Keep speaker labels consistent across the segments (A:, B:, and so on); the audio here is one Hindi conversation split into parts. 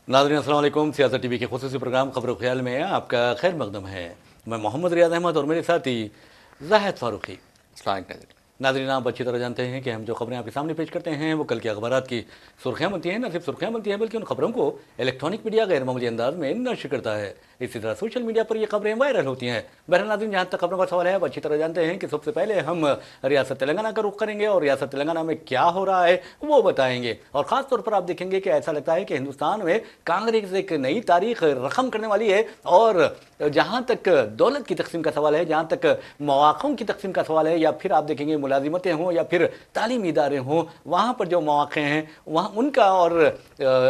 A: नाज़रीन अस्सलाम वालेकुम। सियासत टीवी के खुसूसी प्रोग्राम खबर ख्याल में आपका खैर मकदम है। मैं मोहम्मद रियाज अहमद और मेरे साथी जाहिद फारूकी। नाज़रीन, आप अच्छी तरह जानते हैं कि हम जो खबरें आपके सामने पेश करते हैं वो कल के अखबारात की सुर्खियाँ बनती हैं। न सिर्फ सुर्खियाँ बनती हैं बल्कि उन खबरों को इलेक्ट्रॉनिक मीडिया गैर मामूली अंदाज में नश्र करता है। इसी तरह सोशल मीडिया पर ये खबरें वायरल होती हैं। बहरहाल नाज़रीन, जहाँ तक खबरों का सवाल है, आप अच्छी तरह जानते हैं कि सबसे पहले हम रियासत तेलंगाना का रुख करेंगे और रियासत तेलंगाना में क्या हो रहा है वो बताएंगे। और ख़ास तौर पर आप देखेंगे कि ऐसा लगता है कि हिंदुस्तान में कांग्रेस एक नई तारीख रकम करने वाली है। और जहाँ तक दौलत की तकसीम का सवाल है, जहाँ तक मौक़ों की तकसीम का सवाल है, या फिर आप देखेंगे मुलाजिमतें हों या फिर तालीमी इदारे हों, वहाँ पर जो मौक़े हैं वहाँ उनका, और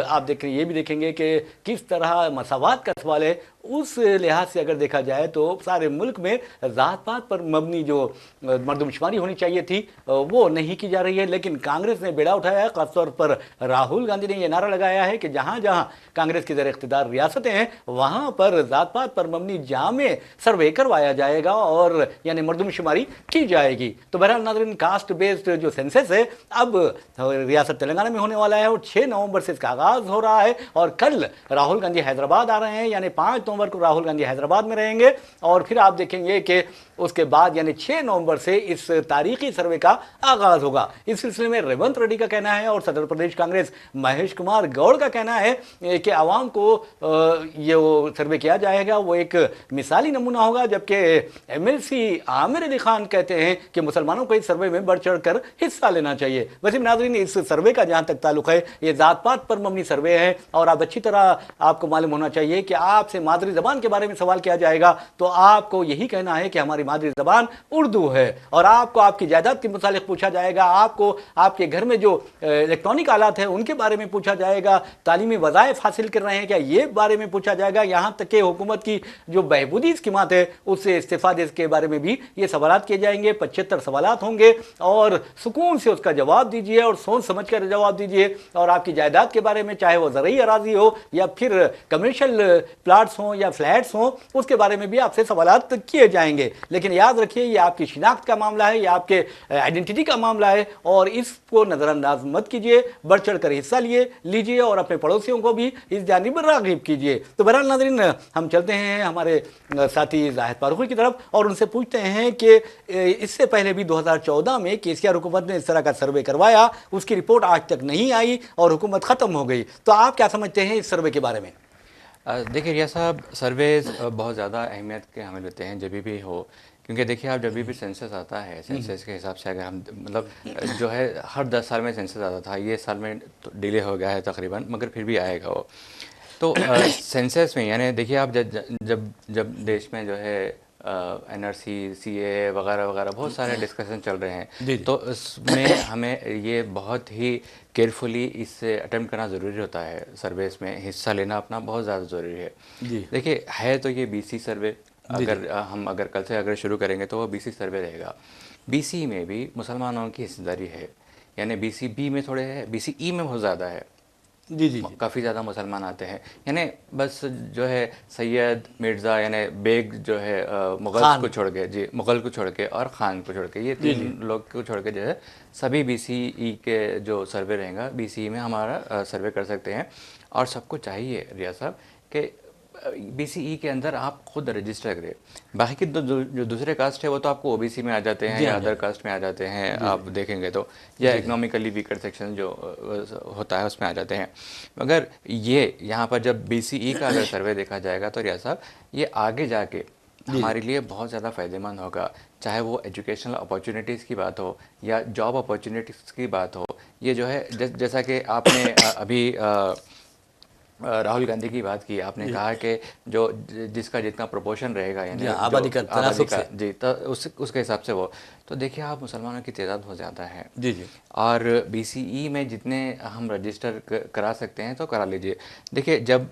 A: आप देखें ये भी देखेंगे कि किस तरह मसावात का सवाल है, उस लिहाज से अगर देखा जाए तो सारे मुल्क में ज़ात पात पर मबनी जो मरदमशुमारी होनी चाहिए थी वो नहीं की जा रही है। लेकिन कांग्रेस ने बेड़ा उठाया है। ख़ासतौर पर राहुल गांधी ने यह नारा लगाया है कि जहाँ जहाँ कांग्रेस की ज़र इख्तिदार रियासतें हैं वहाँ पर ज़ात पात पर मबनी जामे सर्वे करवाया जाएगा और यानी मरदमशुमारी की जाएगी। तो बहरहाल नाज़रीन, कास्ट बेस्ड जो सेंसस है अब रियासत तेलंगाना में होने वाला है और 6 नवंबर से इसका आगाज़ हो रहा है। और कल राहुल गांधी हैदराबाद आ रहे हैं, यानी 5 नवंबर को राहुल गांधी हैदराबाद में रहेंगे। और फिर आप देखेंगे कि उसके बाद यानी 6 नवंबर से इस तारीखी सर्वे का आगाज होगा। इस सिलसिले में रेवंत रेड्डी का कहना है और सदर प्रदेश कांग्रेस महेश कुमार गौड़ का कहना है कि आवाम को ये वो सर्वे किया जाएगा वो एक मिसाली नमूना होगा। जबकि एमएलसी आमिर अली खान कहते हैं कि मुसलमानों को इस सर्वे में बढ़ चढ़ कर हिस्सा लेना चाहिए। वैसे नाज़रीन, इस सर्वे का जहाँ तक ताल्लुक है ये ज़ात पात पर मबनी सर्वे है और आप अच्छी तरह आपको मालूम होना चाहिए कि आपसे मादरी ज़बान के बारे में सवाल किया जाएगा तो आपको यही कहना है कि हमारी मादरी ज़बान उर्दू है। और आपको आपकी जायदाद के मुतालिक पूछा जाएगा, आपको आपके घर में जो इलेक्ट्रॉनिक आलात हैं उनके बारे में पूछा जाएगा, तालीमी वज़ाइफ हासिल कर रहे हैं क्या ये बारे में पूछा जाएगा, यहाँ तक कि हुकूमत की जो बहबूदी स्कीमात है उससे इस्तीफादे के बारे में भी ये सवाल किए जाएंगे। 75 सवाल होंगे और सुकून से उसका जवाब दीजिए और सोच समझ कर जवाब दीजिए। और आपकी जायदाद के बारे में, चाहे वो ज़रई अराजी हो या फिर कमर्शियल प्लाट्स हों या फ्लैट्स हों, उसके बारे में भी आपसे सवालात किए जाएंगे। लेकिन याद रखिए ये आपकी शिनाख्त का मामला है, ये आपके आइडेंटिटी का मामला है और इसको नज़रअंदाज मत कीजिए। बढ़ चढ़ कर हिस्सा लीजिए और अपने पड़ोसियों को भी इस जानिब राग़िब कीजिए। तो बहरहाल नाज़रीन, हम चलते हैं हमारे साथी जाहिद फारूकी की तरफ और उनसे पूछते हैं कि इससे पहले भी 2014 में केसीआर हुकूमत ने इस तरह का सर्वे करवाया, उसकी रिपोर्ट आज तक नहीं आई और हुकूमत ख़त्म हो गई। तो आप क्या समझते हैं इस सर्वे के बारे में?
B: देखिए रिया साहब, सर्वेज बहुत ज़्यादा अहमियत के हमें लेते हैं जब भी हो, क्योंकि देखिए आप जब भी सेंसस आता है, सेंसस के हिसाब से अगर हम मतलब जो है हर 10 साल में सेंसस आता था, ये साल में तो डिले हो गया है तकरीबन, मगर फिर भी आएगा वो। तो सेंसस में यानी देखिए आप जब देश में जो है एनआरसी, सीए वगैरह वगैरह बहुत सारे डिस्कशन चल रहे हैं, तो उसमें हमें ये बहुत ही केयरफुली इससे अटेम्प्ट करना ज़रूरी होता है। सर्वेस में हिस्सा लेना अपना बहुत ज़्यादा ज़रूरी है। देखिए है तो ये बीसी सर्वे, अगर कल से अगर शुरू करेंगे तो वो बीसी सर्वे रहेगा। बीसी में भी मुसलमानों की हिस्सेदारी है, यानी बीसी बी में थोड़े है, बीसी ई में बहुत ज़्यादा है। जी काफ़ी ज़्यादा मुसलमान आते हैं, यानी बस जो है सैयद, मिर्ज़ा यानी बेग जो है मुग़ल को छोड़ के, जी मुग़ल को छोड़ के और ख़ान को छोड़ के, ये 3 लोग को छोड़ के जो है सभी बीसीई के जो सर्वे रहेगा, बीसीई में हमारा सर्वे कर सकते हैं। और सबको चाहिए रिया साहब कि बीसीई के अंदर आप खुद रजिस्टर करें। बाकी के जो दूसरे कास्ट है वो तो आपको ओबीसी में आ जाते हैं या अदर कास्ट में आ जाते हैं, आप देखेंगे तो, या इकोनॉमिकली वीकर सेक्शन जो होता है उसमें आ जाते हैं। मगर ये यहाँ पर जब बीसीई का अगर सर्वे देखा जाएगा तो रिया साहब ये आगे जाके हमारे लिए बहुत ज़्यादा फ़ायदेमंद होगा, चाहे वो एजुकेशनल अपॉर्चुनिटीज़ की बात हो या जॉब अपॉर्चुनिटीज़ की बात हो। ये जो है जैसा कि आपने अभी राहुल गांधी की बात की, आपने कहा कि जो जिसका जितना प्रोपोर्शन रहेगा यानी आबादी का जी, तो उसके हिसाब से वो, तो देखिए आप मुसलमानों की तादाद बहुत ज़्यादा है जी। और बीसीई में जितने हम रजिस्टर करा सकते हैं तो करा लीजिए। देखिए जब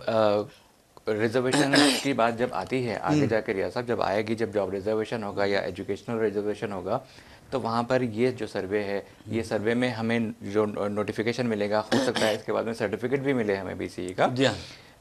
B: रिजर्वेशन की बात जब आती है आगे जाकर रियासत जब आएगी, जब जॉब रिजर्वेशन होगा या एजुकेशनल रिजर्वेशन होगा, तो वहाँ पर ये जो सर्वे है, ये सर्वे में हमें जो नोटिफिकेशन मिलेगा, हो सकता है इसके बाद में सर्टिफिकेट भी मिले हमें बीसीई का,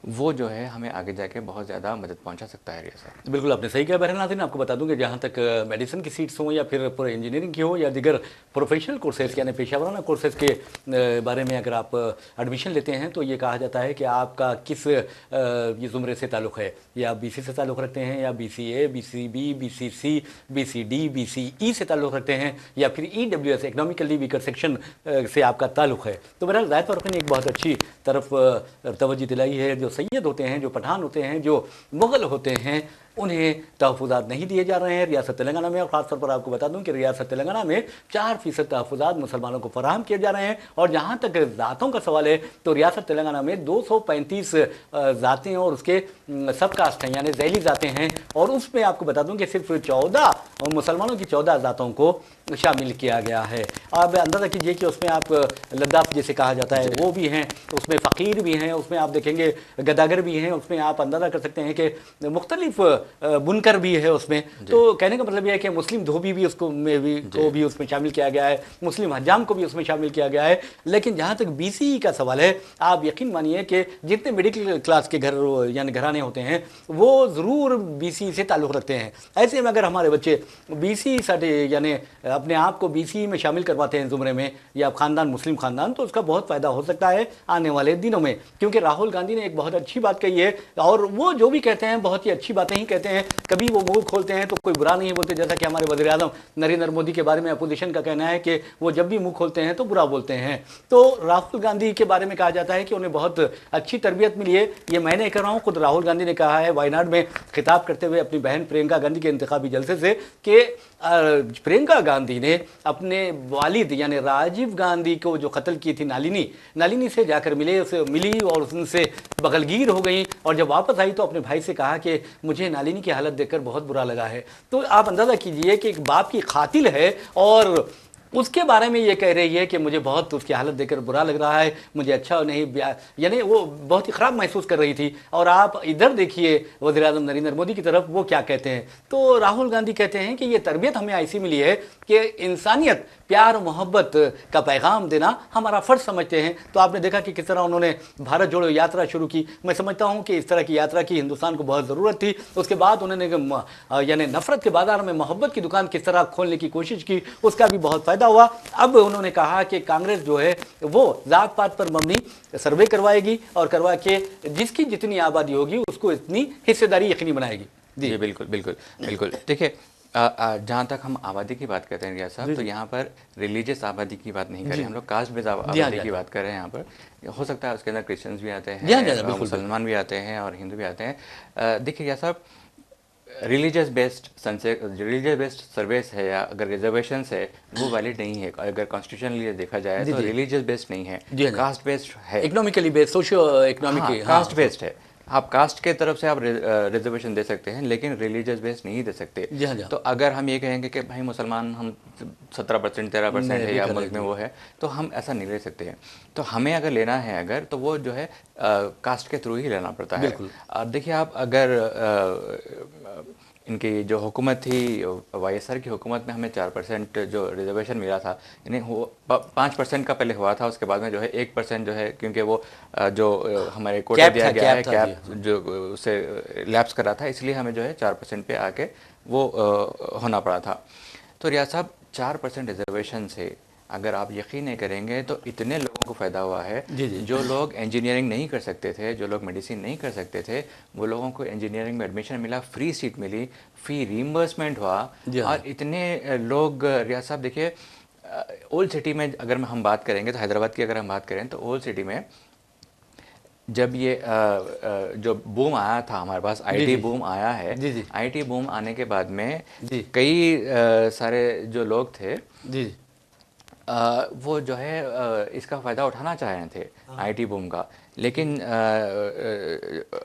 B: वो जो है हमें आगे जाके बहुत ज़्यादा मदद पहुंचा सकता है रिया साहब।
A: बिल्कुल आपने सही कहा। बहरहाल नाज़रीन, आपको बता दूं कि जहाँ तक मेडिसिन की सीट्स हों या फिर पूरे इंजीनियरिंग की हो या दिगर प्रोफेशनल कोर्सेज यानी पेशावराना कोर्सेज के बारे में अगर आप एडमिशन लेते हैं तो ये कहा जाता है कि आपका किस ये ज़ुमरे से ताल्लुक़ है, या आप BC से ताल्लुक़ रखते हैं, या BCA, BCB, BCC, BCD, BCE से ताल्लुक़ रखते हैं, या फिर EWS इकोनॉमिकली वीकर सेक्शन से आपका ताल्लुक़ है। तो बहरहाल ज़ाहिद फ़ारूक़ी ने एक बहुत अच्छी तरफ तवज्जो दिलाई है। जो सैयद होते हैं, जो पठान होते हैं, जो मुग़ल होते हैं, उन्हें तहफ़्फ़ुज़ात नहीं दिए जा रहे हैं रियासत तेलंगाना में। और ख़ासतौर पर आपको बता दूं कि रियासत तेलंगाना में 4% तहफ़्फ़ुज़ात मुसलमानों को फराहम किए जा रहे हैं। और जहाँ तक ज़ातों का सवाल है तो रियासत तेलंगाना में 235 ज़ातें और उसके सब कास्ट हैं, यानी ज़ैली ज़ातें हैं। और उसमें आपको बता दूं कि सिर्फ 14 मुसलमानों की 14 ज़ातों को शामिल किया गया है। आप अंदाज़ा कीजिए कि उसमें आप लद्दाफ़ जिसे कहा जाता है वो भी हैं, उसमें फ़कीर भी हैं, उसमें आप देखेंगे गदागर भी हैं, उसमें आप अंदाज़ा कर सकते हैं कि मुख्तलिफ बुनकर भी है उसमें। तो कहने का मतलब यह है कि मुस्लिम धोबी भी उसको को भी उसमें शामिल किया गया है, मुस्लिम हजाम को भी उसमें शामिल किया गया है। लेकिन जहाँ तक BCE का सवाल है, आप यकीन मानिए कि जितने मिडिल क्लास के घर यानी घराने होते हैं वो ज़रूर BCE से ताल्लुक़ रखते हैं। ऐसे में अगर हमारे बच्चे BCE यानी अपने आप को BCE में शामिल करवाते हैं ज़ुमरे में, या ख़ानदान मुस्लिम ख़ानदान, तो उसका बहुत फ़ायदा हो सकता है आने वाले दिनों में। क्योंकि राहुल गांधी ने एक बहुत अच्छी बात कही है, और वो जो भी कहते हैं बहुत ही अच्छी बातें ही कहते हैं। कभी वो मुंह खोलते हैं तो कोई बुरा नहीं बोलते, जैसा कि हमारे वज़ीर आज़म नरेंद्र मोदी के बारे में अपोजिशन का कहना है कि वो जब भी मुंह खोलते हैं तो बुरा बोलते हैं। तो राहुल गांधी के बारे में कहा जाता है कि उन्हें बहुत अच्छी तरबियत मिली है। ये मैं नहीं कह रहा हूँ, खुद राहुल गांधी ने कहा है वायनाड में खिताब करते हुए अपनी बहन प्रियंका गांधी के इंतखाबी जलसे से कि प्रियंका गांधी ने अपने वालिद यानी राजीव गांधी को जो कत्ल की थी नालिनी से जाकर मिली और उनसे बगलगीर हो गई। और जब वापस आई तो अपने भाई से कहा कि मुझे नालिनी की हालत देखकर बहुत बुरा लगा है। तो आप अंदाज़ा कीजिए कि एक बाप की खातिल है और उसके बारे में ये कह रही है कि मुझे बहुत उसकी हालत देखकर बुरा लग रहा है, मुझे अच्छा नहीं, यानी वो बहुत ही ख़राब महसूस कर रही थी। और आप इधर देखिए वज़ीर आज़म नरेंद्र मोदी की तरफ, वो क्या कहते हैं। तो राहुल गांधी कहते हैं कि ये तरबियत हमें ऐसी मिली है कि इंसानियत, प्यार मोहब्बत का पैगाम देना हमारा फ़र्ज समझते हैं। तो आपने देखा कि किस तरह उन्होंने भारत जोड़ो यात्रा शुरू की। मैं समझता हूँ कि इस तरह की यात्रा की हिंदुस्तान को बहुत ज़रूरत थी। उसके बाद उन्होंने यानी नफ़रत के बाज़ार में मोहब्बत की दुकान किस तरह खोलने की कोशिश की, उसका भी बहुत फ़ायदा हुआ। अब उन्होंने कहा कि कांग्रेस जो है वो ज़ात पात पर मबनी सर्वे करवाएगी और करवा के जिसकी जितनी आबादी होगी उसको इतनी हिस्सेदारी यकीनी बनाएगी।
B: जी बिल्कुल बिल्कुल बिल्कुल। देखिए जहाँ तक हम आबादी की बात करते हैं रियाज साहब, तो यहाँ पर रिलीजियस आबादी की बात नहीं करें, हम लोग कास्ट बेस्ड आबादी की बात कर रहे हैं। यहाँ पर हो सकता है उसके अंदर क्रिश्चियंस भी आते हैं, मुसलमान भी आते हैं और हिंदू भी आते हैं। देखिए रियाज साहब, रिलीजियस बेस्ड सर्विस है या अगर रिजर्वेशन है वो वैलिड नहीं है। अगर कॉन्स्टिट्यूशनली देखा जाए तो रिलीजियस बेस्ड नहीं है, कास्ट बेस्ड है,
A: economically based, socio economic
B: caste based है। आप कास्ट के तरफ से आप रिजर्वेशन दे सकते हैं लेकिन रिलीजियस बेस्ड नहीं दे सकते। तो अगर हम ये कहेंगे कि भाई मुसलमान हम 17% 13% है या मुल्क में वो है, तो हम ऐसा नहीं ले सकते हैं। तो हमें अगर लेना है अगर, तो वो जो है कास्ट के थ्रू ही लेना पड़ता है। अब देखिए आप अगर इनकी जो हुकूमत थी YSR की हुकूमत में हमें 4% जो रिजर्वेशन मिला था, यानी वो 5% का पहले हुआ था, उसके बाद में जो है 1% जो है, क्योंकि वो जो हमारे कोटा दिया गया है कैप जो उसे लैप्स करा था, इसलिए हमें जो है 4% पे आके वो होना पड़ा था। तो रियाज साहब 4% रिजर्वेशन से अगर आप यकीन नहीं करेंगे तो इतने लोगों को फ़ायदा हुआ है। जो लोग इंजीनियरिंग नहीं कर सकते थे, जो लोग मेडिसिन नहीं कर सकते थे, वो लोगों को इंजीनियरिंग में एडमिशन मिला, फ्री सीट मिली, फ्री रीइंबर्समेंट हुआ। और इतने लोग रियाज साहब देखिए, ओल्ड सिटी में अगर हम बात करेंगे तो हैदराबाद की अगर हम बात करें तो ओल्ड सिटी में जब ये जो बूम आया था हमारे पास, IT बूम आया है, IT बूम आने के बाद में कई सारे जो लोग थे वो जो है इसका फ़ायदा उठाना चाह रहे थे IT बूम का, लेकिन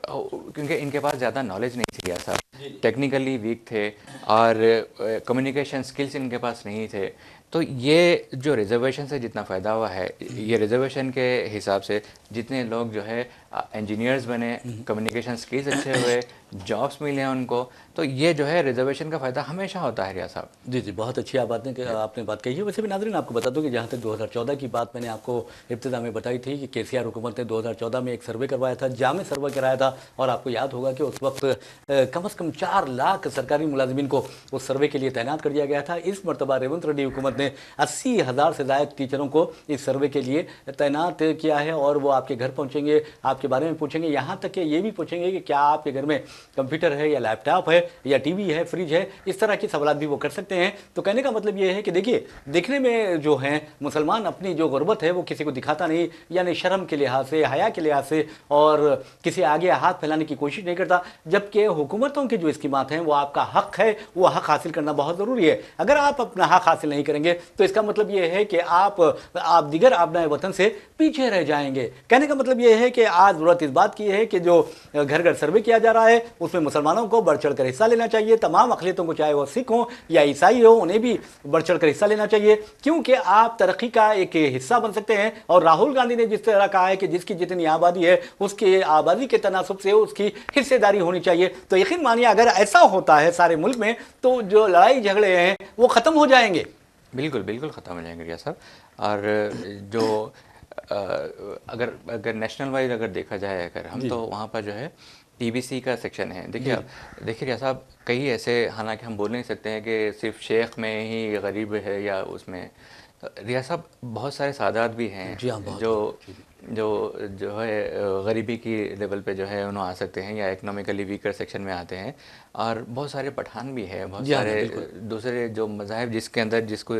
B: क्योंकि इनके पास ज़्यादा नॉलेज नहीं थी, ऐसा टेक्निकली वीक थे और कम्युनिकेशन स्किल्स इनके पास नहीं थे। तो ये जो रिजर्वेशन से जितना फ़ायदा हुआ है, ये रिजर्वेशन के हिसाब से जितने लोग जो है इंजीनियर्स बने, कम्युनिकेशन स्किल्स अच्छे हुए, जॉब्स मिले उनको, तो ये जो है रिजर्वेशन का फ़ायदा हमेशा होता है रिया साहब।
A: जी बहुत अच्छी आपने बात कही है। वैसे भी नाज़रीन आपको बता दूं कि जहाँ तक 2014 की बात मैंने आपको इब्तिदा में बताई थी कि KCR हुकूमत ने 2014 में एक सर्वे करवाया था, जामे सर्वे कराया था, और आपको याद होगा कि उस वक्त कम से कम 4 लाख सरकारी मुलाजिमीन को उस सर्वे के लिए तैनात कर दिया गया था। इस मरतबा रेवंत रेड्डी हुकूमत ने 80,000 से ज़ायद टीचरों को इस सर्वे के लिए तैनात किया है, और वो आपके घर पहुँचेंगे, आपके बारे में पूछेंगे, यहाँ तक कि ये भी पूछेंगे कि क्या आपके घर में कंप्यूटर है या लैपटॉप है या टीवी है, फ्रिज है, इस तरह के सवाल भी वो कर सकते हैं। तो कहने का मतलब ये है कि देखिए, देखने में जो है मुसलमान अपनी जो गुर्बत है वो किसी को दिखाता नहीं, यानी शर्म के लिहाज से, हया के लिहाज से, और किसी आगे हाथ फैलाने की कोशिश नहीं करता, जबकि हुकूमतों की जो स्कीमात हैं वो आपका हक है, वो हक हासिल करना बहुत ज़रूरी है। अगर आप अपना हक हासिल नहीं करेंगे तो इसका मतलब ये है कि आप दिगर अपने वतन से पीछे रह जाएंगे। कहने का मतलब ये है कि आज ज़रूरत इस बात की है कि जो घर घर सर्वे किया जा रहा है उसमें मुसलमानों को बढ़ चढ़ कर हिस्सा लेना चाहिए, तमाम अक़लियतों को, चाहे वो सिख हो या ईसाई हो, उन्हें भी बढ़ चढ़ कर हिस्सा लेना चाहिए, क्योंकि आप तरक्की का एक हिस्सा बन सकते हैं। और राहुल गांधी ने जिस तरह कहा है कि जिसकी जितनी आबादी है उसकी आबादी के तनासुब से उसकी हिस्सेदारी होनी चाहिए, तो यकीन मानिए अगर ऐसा होता है सारे मुल्क में तो जो लड़ाई झगड़े हैं वो ख़त्म हो जाएंगे।
B: बिल्कुल बिल्कुल ख़त्म हो जाएंगे रिया साहब। और जो अगर नेशनल वाइज अगर देखा जाए अगर हम, तो वहाँ पर जो है टीबीसी का सेक्शन है। देखिए रिया साहब, कई ऐसे, हालांकि हम बोल नहीं सकते हैं कि सिर्फ शेख में ही गरीब है या उसमें, रिया साहब बहुत सारे सादात भी हैं जो है गरीबी की लेवल पे जो है उन्हें आ सकते हैं या इकोनॉमिकली वीकर सेक्शन में आते हैं, और बहुत सारे पठान भी हैं, बहुत सारे दूसरे जो मज़ाहिब जिसके अंदर, जिसको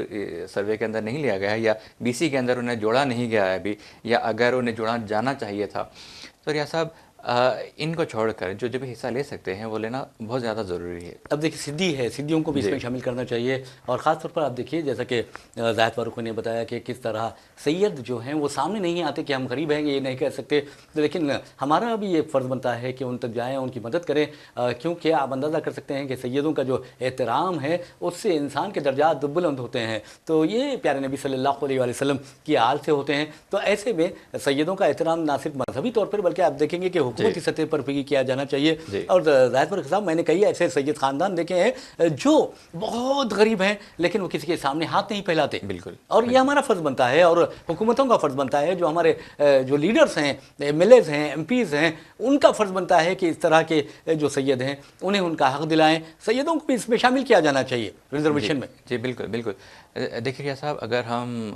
B: सर्वे के अंदर नहीं लिया गया है या बीसी के अंदर उन्हें जोड़ा नहीं गया है अभी, या अगर उन्हें जोड़ा जाना चाहिए था, तो रिया साहब इनको छोड़कर जो भी हिस्सा ले सकते हैं वो लेना बहुत ज़्यादा ज़रूरी है।
A: अब देखिए, सिद्दी है, सिद्दियों को भी इसमें शामिल करना चाहिए, और ख़ास तौर पर आप देखिए जैसा कि ज़ाहिद फारूक ने बताया कि किस तरह सैयद जो हैं वो सामने नहीं आते कि हम गरीब हैं, ये नहीं कह सकते, तो लेकिन हमारा भी ये फ़र्ज़ बनता है कि उन तक जाएँ, उनकी मदद करें, क्योंकि आप अंदाज़ा कर सकते हैं कि सैयदों का जो एहतराम है उससे इंसान के दर्जात बुलंद होते हैं, तो ये प्यारे नबी सल्लल्लाहु अलैहि वसल्लम की आल से होते हैं। तो ऐसे में सैयदों का एहतराम ना सिर्फ मजहबी तौर पर बल्कि आप देखेंगे कि हुकूमती सतह पर भी किया जाना चाहिए। और ज़ाहिद फारूक साहब, मैंने कई ऐसे सैयद ख़ानदान देखे हैं जो बहुत गरीब हैं लेकिन वो किसी के सामने हाथ नहीं फैलाते।
B: बिल्कुल।
A: और ये हमारा फ़र्ज़ बनता है, और हुकूमतों का फ़र्ज़ बनता है, जो हमारे जो लीडर्स हैं, MLAs हैं, MPs हैं, उनका फ़र्ज़ बनता है कि इस तरह के जो सैयद हैं उन्हें उनका हक़ दिलाएँ। सैयदों को भी इसमें शामिल किया जाना चाहिए रिजर्वेशन में।
B: जी बिल्कुल बिल्कुल। देखिए रिया साहब, अगर हम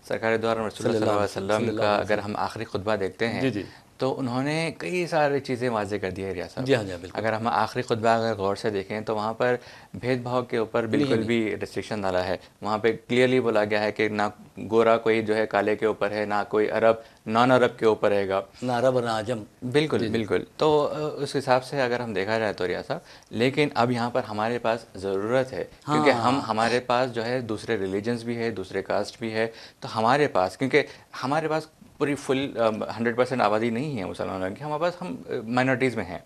B: सरकार द्वारा रसूल सल्लल्लाहु अलैहि वसल्लम का अगर हम आखिरी खुतबा देखते हैं तो उन्होंने कई सारी चीज़ें वाज़े कर दी है रिया साहब।
A: जी हाँ, बिल्कुल।
B: अगर हम आखिरी खुतबा अगर गौर से देखें तो वहाँ पर भेदभाव के ऊपर बिल्कुल भी रिस्ट्रिक्शन डाला है। वहाँ पे क्लियरली बोला गया है कि ना गोरा कोई जो है काले के ऊपर है, ना कोई अरब नॉन अरब के ऊपर रहेगा,
A: ना अरब ना आजम।
B: बिल्कुल बिल्कुल। तो उस हिसाब से अगर हम देखा जाए तो रिया साहब, लेकिन अब यहाँ पर हमारे पास ज़रूरत है, क्योंकि हमारे पास जो है दूसरे रिलीजन्स भी है, दूसरे कास्ट भी है, तो हमारे पास, क्योंकि हमारे पास पूरी फुल 100% आबादी नहीं है मुसलमानों की, हमारे पास हम माइनॉरिटीज़ में हैं,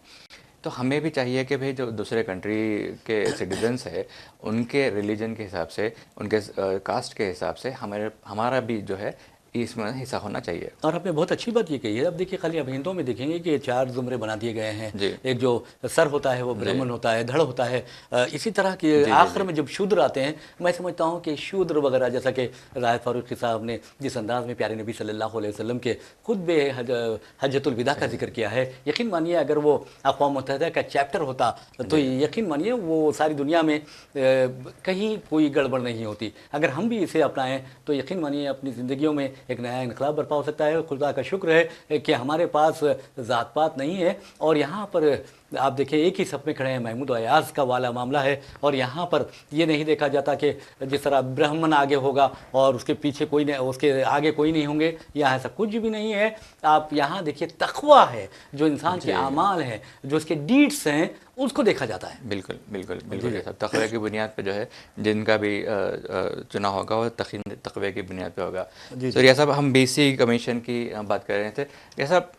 B: तो हमें भी चाहिए कि भाई जो दूसरे कंट्री के सिटीजन्स है उनके रिलीजन के हिसाब से, उनके कास्ट के हिसाब से हमारा भी जो है इसमें हिस्सा होना चाहिए।
A: और आपने बहुत अच्छी बात ये कही है। अब देखिए, खाली अब हिंदुओं में देखेंगे कि 4 ज़ुमरे बना दिए गए हैं। एक जो सर होता है वो ब्राह्मण होता है, धड़ होता है, इसी तरह के आखिर में जब शूद्र आते हैं, मैं समझता हूँ कि शूद्र वगैरह, जैसा कि ज़ाहिद फारूकी साहब ने जिस अंदाज़ में प्यारे नबी सल्लल्लाहु अलैहि वसल्लम के खुतबे हज्जतुल विदा का जिक्र किया है, यकीन मानिए अगर वो अक़वाम मुत्तहिदा का चैप्टर होता तो यकीन मानिए वो सारी दुनिया में कहीं कोई गड़बड़ नहीं होती। अगर हम भी इसे अपनाएं तो यकीन मानिए अपनी ज़िंदगियों में एक नया इनकलाब बर्पा हो सकता है। खुदा का शुक्र है कि हमारे पास ज़ात पात नहीं है, और यहाँ पर आप देखिए एक ही सफ़ में खड़े हैं, महमूद अयाज़ का वाला मामला है, और यहाँ पर ये नहीं देखा जाता कि जिस तरह ब्राह्मण आगे होगा और उसके पीछे कोई नहीं, उसके आगे कोई नहीं होंगे, यहाँ ऐसा कुछ भी नहीं है। आप यहाँ देखिए तक़वा है, जो इंसान के आमाल हैं, जो उसके डीड्स हैं, उसको देखा जाता है।
B: बिल्कुल बिल्कुल बिल्कुल। ये सब तक़वे की बुनियाद पे जो है जिनका भी चुनाव होगा वो तक़वे की बुनियाद पे होगा। तो रिया साहब, हम BC कमीशन की बात कर रहे थे। रिया साहब,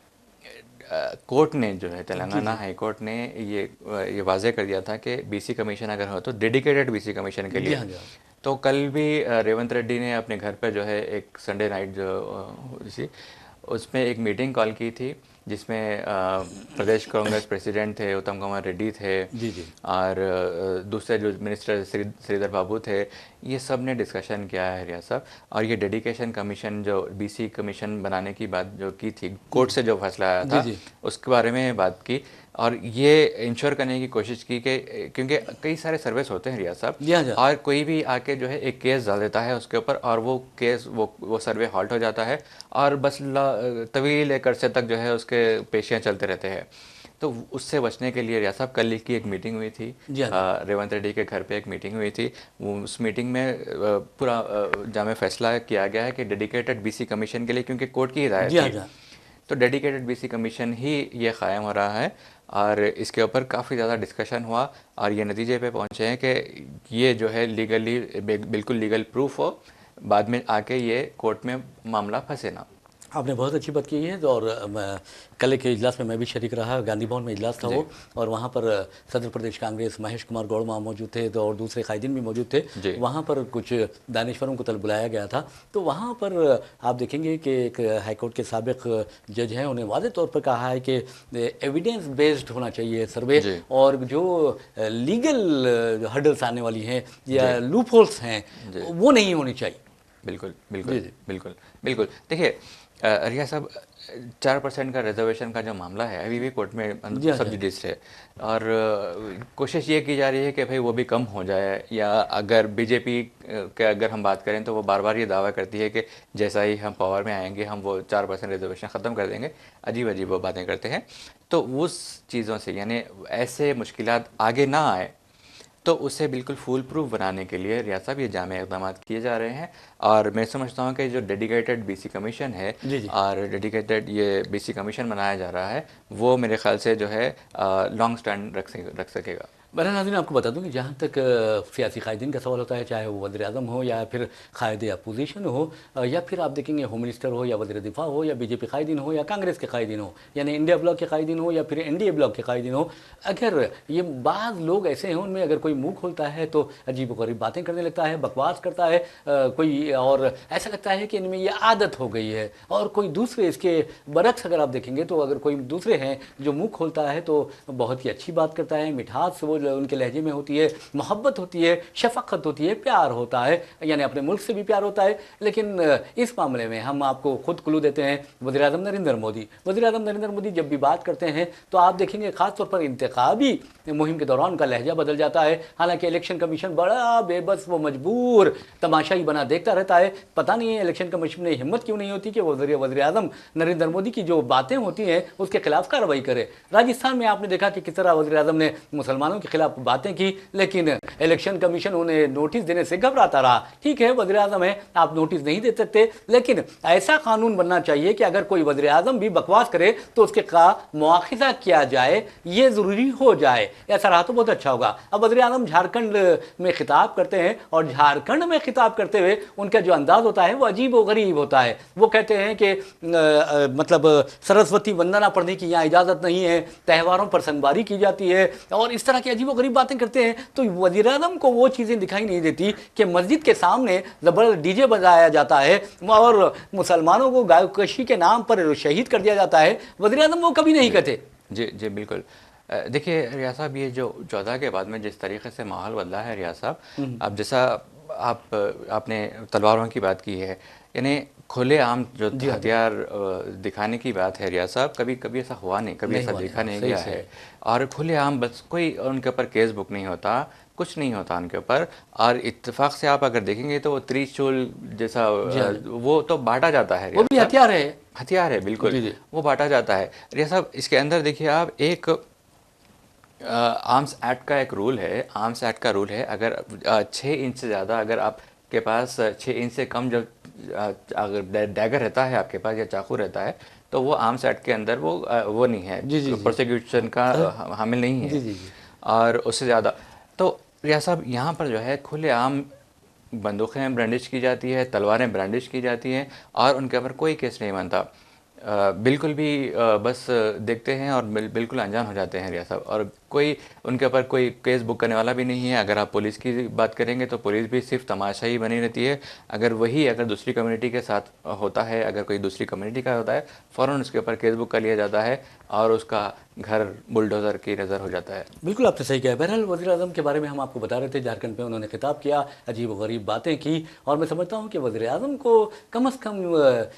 B: कोर्ट ने जो है, तेलंगाना हाई कोर्ट ने ये वाज़े कर दिया था कि BC कमीशन अगर हो तो डेडिकेटेड BC कमीशन के लिए। तो कल भी रेवंत रेड्डी ने अपने घर पर जो है एक संडे नाइट जो थी उसमें एक मीटिंग कॉल की थी, जिसमें प्रदेश कांग्रेस प्रेसिडेंट थे उत्तम कुमार रेड्डी थे,
A: जी जी
B: और दूसरे जो मिनिस्टर श्रीधर बाबू थे, ये सब ने डिस्कशन किया है रियाज साहब। और ये डेडिकेशन कमीशन जो बीसी कमीशन बनाने की बात जो की थी, कोर्ट से जो फैसला आया
A: जी
B: था
A: जी
B: उसके बारे में बात की, और ये इंश्योर करने की कोशिश की कि क्योंकि कई सारे सर्विस होते हैं रियाज साहब,
A: जी हाँ जी
B: और कोई भी आके जो है एक केस डाल देता है उसके ऊपर, और वो केस वो सर्वे हॉल्ट हो जाता है, और बस तवील एक अरसे तक जो है उसके पेशियाँ चलते रहते हैं। तो उससे बचने के लिए रियाज साहब कल की एक मीटिंग हुई थी,
A: जी हाँ जी
B: रेवंत रेड्डी के घर पे एक मीटिंग हुई थी। उस मीटिंग में पूरा जामे फैसला किया गया है कि डेडिकेटेड बीसी कमीशन के लिए, क्योंकि कोर्ट की हिदायत
A: जी हाँ
B: थी,
A: जी हाँ।
B: तो डेडिकेटेड बीसी कमीशन ही ये कायम हो रहा है। और इसके ऊपर काफ़ी ज़्यादा डिस्कशन हुआ, और ये नतीजे पे पहुँचे हैं कि ये जो है लीगली बिल्कुल लीगल प्रूफ हो, बाद में आके ये कोर्ट में मामला फंसे ना।
A: आपने बहुत अच्छी बात की है। तो और कल के इजलास में मैं भी शरीक रहा, गांधी भवन में इजलास था
B: जी
A: वो, और वहाँ पर सदर प्रदेश कांग्रेस महेश कुमार गौड़मा मौजूद थे, तो और दूसरे कायदीन भी मौजूद थे।
B: जी
A: वहाँ पर कुछ दानिश्वरों को तल बुलाया गया था। तो वहाँ पर आप देखेंगे कि एक हाईकोर्ट के साबिक जज हैं, उन्हें वाज़ेह तौर पर कहा है कि एविडेंस बेस्ड होना चाहिए सर्वे,
B: जी
A: और जो लीगल हर्डल्स आने वाली हैं या
B: जी
A: लूप होल्स हैं
B: जी
A: वो नहीं होनी चाहिए।
B: बिल्कुल
A: जी
B: बिल्कुल
A: जी
B: बिल्कुल बिल्कुल। देखिए रिया साहब, 4% का रिजर्वेशन का जो मामला है अभी भी कोर्ट में
A: जी हाँ जी
B: सब
A: हाँ।
B: जुडिस है, और कोशिश ये की जा रही है कि भाई वो भी कम हो जाए, या अगर बीजेपी के अगर हम बात करें तो वो बार बार ये दावा करती है कि जैसा ही हम पावर में आएंगे हम वो 4% रिजर्वेशन ख़त्म कर देंगे। अजीब अजीब वो बातें करते हैं। तो उस चीज़ों से यानी ऐसे मुश्किलात आगे ना आए, तो उसे बिल्कुल फूल प्रूफ बनाने के लिए रियाज साहब ये जामे इक़दाम किए जा रहे हैं। और मैं समझता हूँ कि जो डेडिकेटेड बीसी कमीशन है,
A: जी जी।
B: और डेडिकेटेड ये बीसी कमीशन बनाया जा रहा है, वो मेरे ख्याल से जो है लॉन्ग स्टैंड रख सकेगा।
A: बहरहाल नाज़रीन, आपको बता दूं कि जहाँ तक सियासी कायदीन का सवाल होता है, चाहे वो वज़ीर आज़म हो या फिर कायदे अपोजिशन हो, या फिर आप देखेंगे होम मिनिस्टर हो या वज़ीर दिफा हो या बीजेपी कायदीन हो या कांग्रेस के कायदीन हो, यानी इंडिया ब्लॉक के कायदीन हो या फिर एनडीए ब्लॉक के कायदीन हो, अगर ये बाज़ लोग ऐसे हैं उनमें अगर कोई मुँह खोलता है तो अजीब गरीब बातें करने लगता है, बकवास करता है कोई, और ऐसा लगता है कि इनमें ये आदत हो गई है। और कोई दूसरे इसके बरक्स अगर आप देखेंगे तो अगर कोई दूसरे हैं जो मुँह खोलता है तो बहुत ही अच्छी बात करता है, मिठास वो उनके लहजे में होती है, मोहब्बत होती है, शफकत होती है, प्यार होता है, यानी अपने मुल्क से भी प्यार होता है। लेकिन इस मामले में हम आपको खुद क्लू देते हैं, वज़ीर आज़म नरेंद्र मोदी, वज़ीर आज़म नरेंद्र मोदी जब भी बात करते हैं तो आप देखेंगे ख़ासतौर पर इंतखाबी मुहिम के दौरान उनका लहजा बदल जाता है। हालांकि इलेक्शन कमीशन बड़ा बेबस, वो मजबूर तमाशाई बना देखता रहता है। पता नहीं है इलेक्शन कमीशन में हिम्मत क्यों नहीं होती कि वज़ीर आज़म नरेंद्र मोदी की जो बातें होती हैं उसके खिलाफ कार्रवाई करे। राजस्थान में आपने देखा कि किस तरह वज़ीर आज़म ने मुसलमानों के खिलाफ बातें की, लेकिन इलेक्शन कमीशन उन्हें नोटिस देने से घबराता रहा। ठीक है, वज़ीर आज़म है, आप नोटिस नहीं दे सकते, लेकिन ऐसा कानून बनना चाहिए कि अगर कोई वज़ीर आज़म भी बकवास करे तो उसके का मुआखज़ा किया जाए, ये ज़रूरी हो जाए। ऐसा रहा तो बहुत अच्छा होगा। अब वज़ीर आज़म झारखंड में खिताब करते हैं, और झारखंड में खिताब करते हुए उनका जो अंदाज़ होता है वो अजीब व गरीब होता है। वो कहते हैं कि मतलब सरस्वती वंदना पढ़ने की यहाँ इजाज़त नहीं है, त्योहारों पर संगवारी की जाती है, और इस तरह की अजीब व गरीब बातें करते हैं। तो वज़ीर आज़म को वो चीज़ें दिखाई नहीं देती कि मस्जिद के सामने ज़बरदस्त डीजे बजाया जाता है और मुसलमानों को गायकशी के नाम पर शहीद कर दिया जाता है। वज़ीर आज़म वो कभी नहीं कहते।
B: जी जी बिल्कुल। देखिए रियाज साहब, ये जो 14 के बाद में जिस तरीके से माहौल बदला है रियाज साहब, अब जैसा आपने तलवारों की बात की है, यानी खुलेआम जो हथियार दिखाने की बात है रियाज साहब, कभी कभी ऐसा हुआ नहीं, कभी ऐसा देखा नहीं गया है। और खुलेआम बस कोई उनके ऊपर केस बुक नहीं होता, कुछ नहीं होता उनके ऊपर। और इत्तेफाक से आप अगर देखेंगे तो वो त्रिशूल जैसा वो तो बांटा जाता है,
A: वो भी हथियार है,
B: हथियार है बिल्कुल, वो बांटा जाता है। रियाज साहब, इसके अंदर देखिए आप, एक आर्म्स एक्ट का एक रूल है, आर्म्स एक्ट का रूल है, अगर 6 इंच से ज़्यादा अगर आपके पास 6 इंच से कम जब अगर डैगर रहता है आपके पास या चाकू रहता है, तो वो आर्म्स एक्ट के अंदर वो नहीं है, प्रोसिक्यूशन का हामिल नहीं है। और उससे ज़्यादा तो रियाज साहब यहाँ पर जो है खुलेआम बंदूकें ब्रांडिश की जाती है, तलवारें ब्रांडिश की जाती हैं, और उनके ऊपर कोई केस नहीं बनता। बिल्कुल भी बस देखते हैं और बिल्कुल अनजान हो जाते हैं रिया साहब। और कोई उनके ऊपर कोई केस बुक करने वाला भी नहीं है। अगर आप पुलिस की बात करेंगे तो पुलिस भी सिर्फ तमाशा ही बनी रहती है। अगर दूसरी कम्युनिटी के साथ होता है, अगर कोई दूसरी कम्युनिटी का होता है, फ़ौरन उसके ऊपर केस बुक कर लिया जाता है और उसका घर बुलडोज़र की नज़र हो जाता है।
A: बिल्कुल आपने सही कहा। बहरहाल वज़ीर-ए-आज़म के बारे में हम आपको बता रहे थे, झारखंड में उन्होंने खिताब किया, अजीब व गरीब बातें की, और मैं समझता हूँ कि वज़ीर-ए-आज़म को कम से कम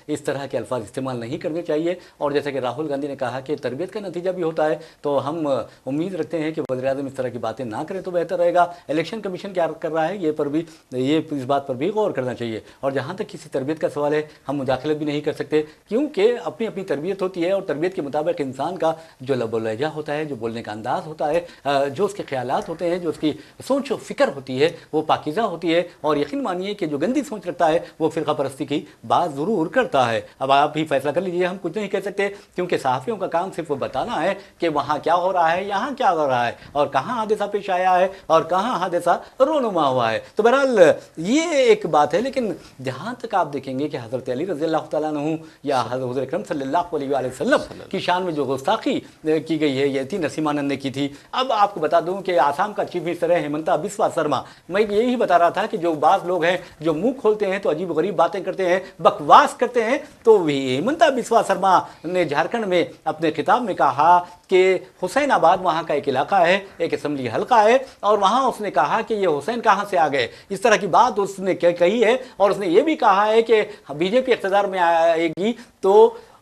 A: इस तरह के अल्फाज इस्तेमाल नहीं करने चाहिए। और जैसे कि राहुल गांधी ने कहा कि तरबियत का नतीजा भी होता है, तो हम उम्मीद रखते हैं कि वज़ीर-ए-आज़म इस तरह की बातें ना करें तो बेहतर रहेगा। इलेक्शन कमीशन क्या कर रहा है ये इस बात पर भी गौर करना चाहिए। और जहाँ तक किसी तरबियत का सवाल है, हम मुदाखलत भी नहीं कर सकते, क्योंकि अपनी अपनी तरबियत होती है और तरबियत के मुताबिक इंसान का जो लब व लहजा होता है, जो बोलने का अंदाज़ होता है, जो उसके ख्यालात होते हैं, जो उसकी सोच व फ़िक्र होती है, वो पाकीज़ा होती है। और यकीन मानिए कि जो गंदी सोच रखता है वो फ़िरका परस्ती की बात ज़रूर करता है। अब आप ही फैसला कर लीजिए, हम कुछ नहीं कह सकते, क्योंकि सहाफ़ियों का काम सिर्फ बताना है कि वहाँ क्या हो रहा है, यहाँ क्या हो रहा है, और कहाँ हादसा पेश आया है और कहाँ हादसा रोनुमा हुआ है। तो बहरहाल ये एक बात है। लेकिन जहाँ तक आप देखेंगे कि हज़रत अली रज़ी अल्लाह तआला अन्हु या हुज़ूर अकरम सल्लल्लाहु अलैहि वसल्लम की शान में जो गुस्ताखी की गई है, ये थी नसीमानंद ने की थी। अब आपको बता दूं कि आसाम का चीफ मिनिस्टर है हेमंता बिस्वा शर्मा। मैं यही बता रहा था कि जो बाज़ लोग हैं जो मुंह खोलते हैं तो अजीब गरीब बातें करते हैं, बकवास करते हैं, तो हेमंता बिस्वा शर्मा ने झारखंड में अपने खिताब में कहा कि हुसैनाबाद वहाँ का एक इलाका है, एक असम्बली हल्का है, और वहाँ उसने कहा कि ये हुसैन कहाँ से आ गए, इस तरह की बात उसने कही है। और उसने ये भी कहा है कि बीजेपी इक़्तिदार में आएगी तो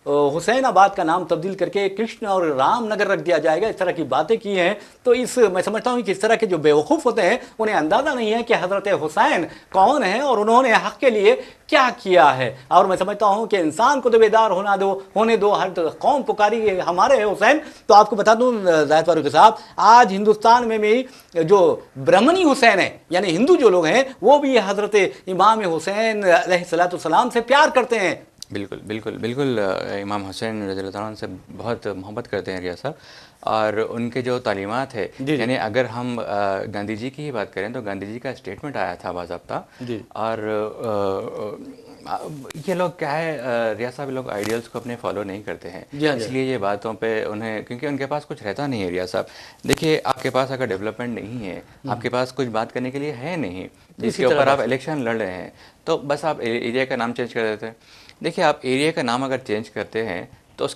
A: हुसैनाबाद का नाम तब्दील करके कृष्ण और रामनगर रख दिया जाएगा, इस तरह की बातें की हैं। तो मैं समझता हूँ कि इस तरह के जो बेवकूफ़ होते हैं उन्हें अंदाज़ा नहीं है कि हज़रत हुसैन कौन है और उन्होंने हक़ के लिए क्या किया है। और मैं समझता हूँ कि इंसान को तो बेदार होने दो, हर कौम पुकारी हमारे है हुसैन। तो आपको बता दूँ ज़ाहिद फारूकी साहब, आज हिंदुस्तान में भी जो ब्रह्मणी हुसैन है, यानी हिंदू जो लोग हैं, वो भी हज़रत इमाम हुसैन अलैहिस्सलातु वस्सलाम से प्यार करते हैं।
B: बिल्कुल बिल्कुल बिल्कुल इमाम हुसैन रज़ियल्लाहु ताला अन्हु से बहुत मोहब्बत करते हैं रिया साहब। और उनके जो तालीमात है, यानी अगर हम गांधी जी की ही बात करें तो गांधी जी का स्टेटमेंट आया था बाज़ाब्ता। और ये लोग क्या है रिया साहब, लोग आइडियल्स को अपने फॉलो नहीं करते हैं, इसलिए ये बातों पे उन्हें, क्योंकि उनके पास कुछ रहता नहीं है रिया साहब। देखिए, आपके पास अगर डेवलपमेंट नहीं है, आपके पास कुछ बात करने के लिए है नहीं, जिसके ऊपर आप इलेक्शन लड़ रहे हैं, तो बस आप एरिया का नाम चेंज कर देते हैं। देखिए, आप एरिया का नाम अगर चेंज करते हैं तो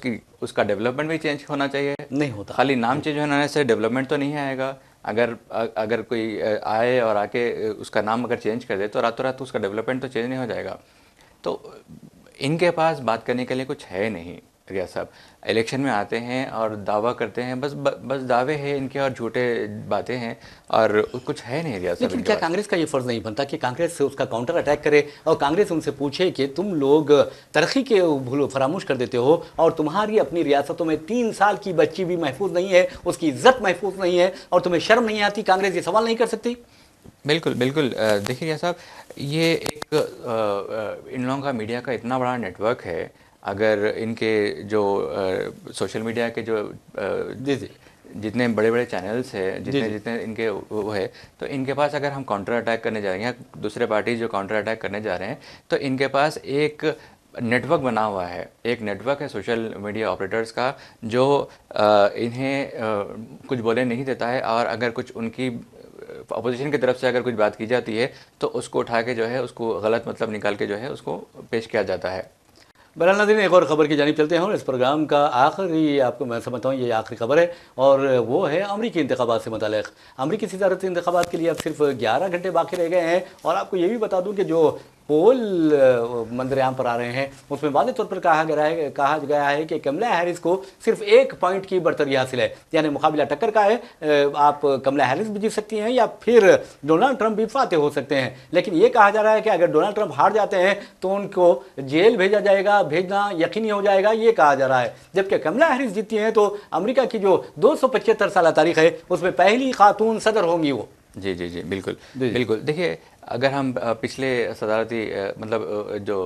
B: उसका डेवलपमेंट भी चेंज होना चाहिए।
A: नहीं होता,
B: खाली नाम चेंज होने से डेवलपमेंट तो नहीं आएगा। अगर कोई आए और आके उसका नाम अगर चेंज कर दे तो रातों रात उसका डेवलपमेंट तो चेंज नहीं हो जाएगा। तो इनके पास बात करने के लिए कुछ है नहीं रिया साहब। इलेक्शन में आते हैं और दावा करते हैं, बस दावे हैं इनके और झूठे बातें हैं, और कुछ है नहीं रिया साहब।
A: लेकिन क्या कांग्रेस का ये फ़र्ज़ नहीं बनता कि कांग्रेस से उसका काउंटर अटैक करे और कांग्रेस उनसे पूछे कि तुम लोग तरक्की के भूलो फरामोश कर देते हो और तुम्हारी अपनी रियासतों में 3 साल की बच्ची भी महफूज नहीं है, उसकी इज्जत महफूज नहीं है, और तुम्हें शर्म नहीं आती? कांग्रेस ये सवाल नहीं कर सकती?
B: बिल्कुल बिल्कुल। देखिए रिया साहब, ये इन लोगों का मीडिया का इतना बड़ा नेटवर्क है। अगर इनके जो सोशल मीडिया के जो जितने बड़े बड़े चैनल्स हैं, जितने इनके वो है, तो इनके पास अगर हम काउंटर अटैक करने जा रहे हैं या दूसरे पार्टी जो काउंटर अटैक करने जा रहे हैं, तो इनके पास एक नेटवर्क बना हुआ है। एक नेटवर्क है सोशल मीडिया ऑपरेटर्स का, जो इन्हें कुछ बोले नहीं देता है। और अगर कुछ उनकी अपोजिशन की तरफ से अगर कुछ बात की जाती है तो उसको उठा के जो है, उसको गलत मतलब निकाल के जो है उसको पेश किया जाता है।
A: बहरहाल नाज़रीन, एक और ख़बर की जानिब चलते हैं और इस प्रोग्राम का आखिरी, आपको मैं समझता हूँ ये आखिरी खबर है, और वो है अमरीकी इंतखाबात से मुताल्लिक़। अमरीकी सदारती इंतखाबात के लिए अब सिर्फ 11 घंटे बाकी रह गए हैं। और आपको ये भी बता दूँ कि जो पोल मंजरेआम पर आ रहे हैं उसमें वाज़े तौर पर कहा गया है कि कमला हैरिस को सिर्फ 1 पॉइंट की बढ़तरी हासिल है, यानी मुकाबला टक्कर का है। आप कमला हैरिस भी जीत सकती हैं या फिर डोनाल्ड ट्रंप भी फाते हो सकते हैं। लेकिन ये कहा जा रहा है कि अगर डोनाल्ड ट्रंप हार जाते हैं तो उनको जेल भेजना यकीनी हो जाएगा, ये कहा जा रहा है। जबकि कमला हैरिस जीतती हैं तो अमेरिका की जो 275 साल तारीख है उसमें पहली खातून सदर होंगी वो।
B: जी जी जी, बिल्कुल बिल्कुल। देखिए, अगर हम पिछले सदारती मतलब जो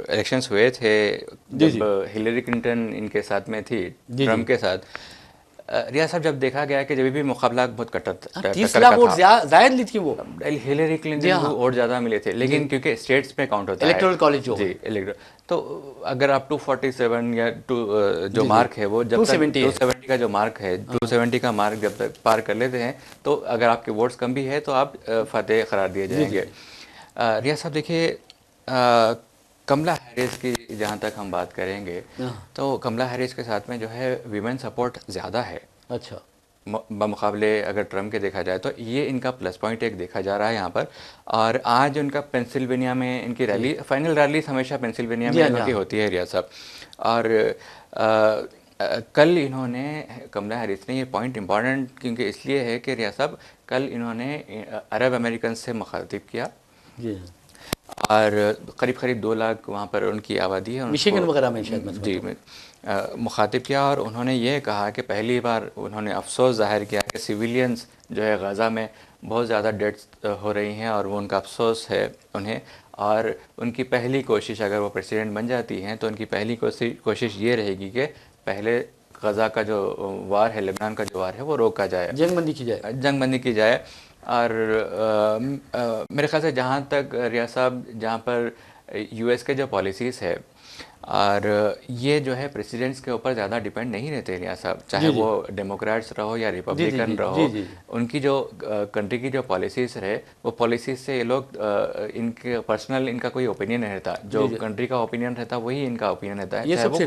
B: इलेक्शंस हुए थे, जब हिलरी क्लिंटन इनके साथ में थी, ट्रम्प के साथ, रियाज साहब, जब देखा गया कि जब भी मुकाबला बहुत
A: 30
B: टक्कर
A: लाख
B: का
A: वोट
B: था,
A: जायद ली थी वो।
B: हिलेरी क्लिंटन को वोट ज़्यादा मिले थे, लेकिन क्योंकि स्टेट्स में काउंट होता है,
A: इलेक्टोरल कॉलेज जो
B: जी
A: है।
B: इलेक्टोरल, तो अगर आप 247 या जो मार्क है वो जब तक 270 का जो मार्क है, 270 का मार्क जब तक पार कर लेते हैं, तो अगर आपके वोट्स कम भी है तो आप फतेह करार दिए जाएंगे। रियाज साहब देखिए, कमला हैरिस की जहाँ तक हम बात करेंगे, तो कमला हैरिस के साथ में जो है वीमेन सपोर्ट ज़्यादा है।
A: अच्छा,
B: बमुकाबले अगर ट्रम्प के देखा जाए तो ये इनका प्लस पॉइंट एक देखा जा रहा है यहाँ पर। और आज उनका पेंसिल्वेनिया में इनकी रैली, फाइनल रैली हमेशा पेंसिल्वेनिया में इनकी होती है रियाज साहब। और कल इन्होंने, कमला हैरिस ने, ये पॉइंट इम्पॉर्टेंट क्योंकि इसलिए है कि रियाज साहब कल इन्होंने अरब अमेरिकन से मुखातिब किया,
A: जी,
B: और करीब करीब 2 लाख वहाँ पर उनकी आबादी है,
A: मिशिगन वगैरह में शायद
B: जी मुखातिब किया। और उन्होंने ये कहा कि पहली बार उन्होंने अफसोस ज़ाहिर किया कि सिविलियंस जो है गज़ा में बहुत ज़्यादा डेथ्स हो रही हैं, और वो उनका अफसोस है उन्हें। और उनकी पहली कोशिश, अगर वो प्रेसिडेंट बन जाती हैं, तो उनकी पहली कोशिश ये रहेगी कि पहले गज़ा का जो वार है, लेबनान का जो वार है, वो रोका जाए,
A: जंगबंदी की जाए,
B: जंगबंदी की जाए। और मेरे ख्याल से जहाँ तक रियाज साहब, जहाँ पर यूएस के जो पॉलिसीज़ है, और ये जो है प्रेसिडेंट्स के ऊपर ज़्यादा डिपेंड नहीं रहते रियाज साहब, चाहे वो डेमोक्रेट्स रहो या रिपब्लिकन रहो, उनकी जो कंट्री की जो पॉलिसीज़ रहे, वो पॉलिसीज़ से ये लोग, इनके पर्सनल इनका कोई ओपिनियन नहीं रहता, जो कंट्री का ओपिनियन रहता वही इनका ओपिनियन रहता है, चाहे वो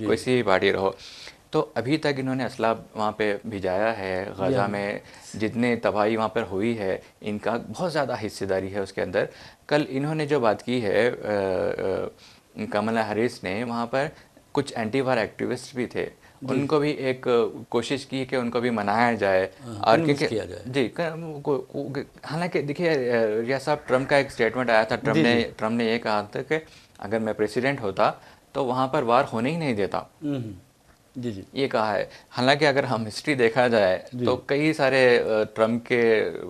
B: कोई सी पार्टी रहो। तो अभी तक इन्होंने असला वहाँ पे भिजाया है, गज़ा में जितने तबाही वहाँ पर हुई है, इनका बहुत ज़्यादा हिस्सेदारी है उसके अंदर। कल इन्होंने जो बात की है, कमला हैरिस ने, वहाँ पर कुछ एंटी वार एक्टिविस्ट भी थे, उनको भी एक कोशिश की कि उनको भी मनाया जाए, और क्योंकि जी, हालांकि देखिए रियाज साहब, ट्रम्प का एक स्टेटमेंट आया था, ट्रम्प ने ये कहा था कि अगर मैं प्रेसिडेंट होता तो वहाँ पर वार होने ही नहीं देता,
A: जी जी,
B: ये कहा है। हालांकि अगर हम हिस्ट्री देखा जाए तो कई सारे ट्रम्प के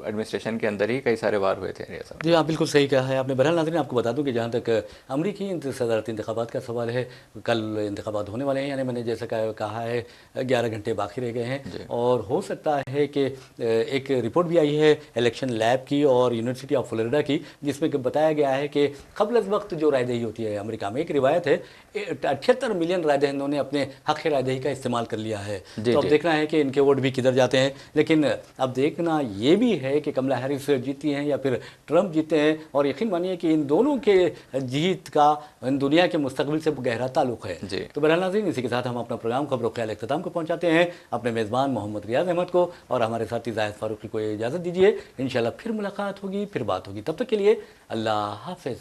B: एडमिनिस्ट्रेशन के अंदर ही कई सारे वार हुए थे।
A: जी आप बिल्कुल सही कहा है आपने। बहरहाल नाज़रीन, आपको बता दूं कि जहाँ तक अमरीकी सदारती इंतखाबात का सवाल है, कल इंतखाबात होने वाले हैं, यानी मैंने जैसा कहा है 11 घंटे बाकी रह गए हैं, और हो सकता है कि एक रिपोर्ट भी आई है इलेक्शन लैब की और यूनिवर्सिटी ऑफ फ्लोरिडा की, जिसमें बताया गया है कि क़ब्ल वक्त जो रायदही होती है अमेरिका में, एक रिवायत है 78 मिलियन रायदहिंदों ने अपने हक़ रायदही का इस्तेमाल कर लिया है। तो अब देखना है कि इनके वोट भी किधर जाते हैं। लेकिन अब देखना ये भी है कि कमला हैरिस जीती हैं या फिर ट्रम्प जीते हैं, और यकीन मानिए कि इन दोनों के जीत का इन दुनिया के मुस्तकबिल से गहरा ताल्लुक़ है। तो बहरहाल नाज़रीन, इसी के साथ हम अपना प्रोग्राम खबरों ख्याल इख्तिताम को पहुँचाते हैं। अपने मेज़बान मोहम्मद रियाज अहमद को और हमारे साथी जाहिद फारूकी को इजाज़त दीजिए। इंशाल्लाह फिर मुलाकात होगी, फिर बात होगी। तब तक के लिए अल्लाह हाफ़िज़।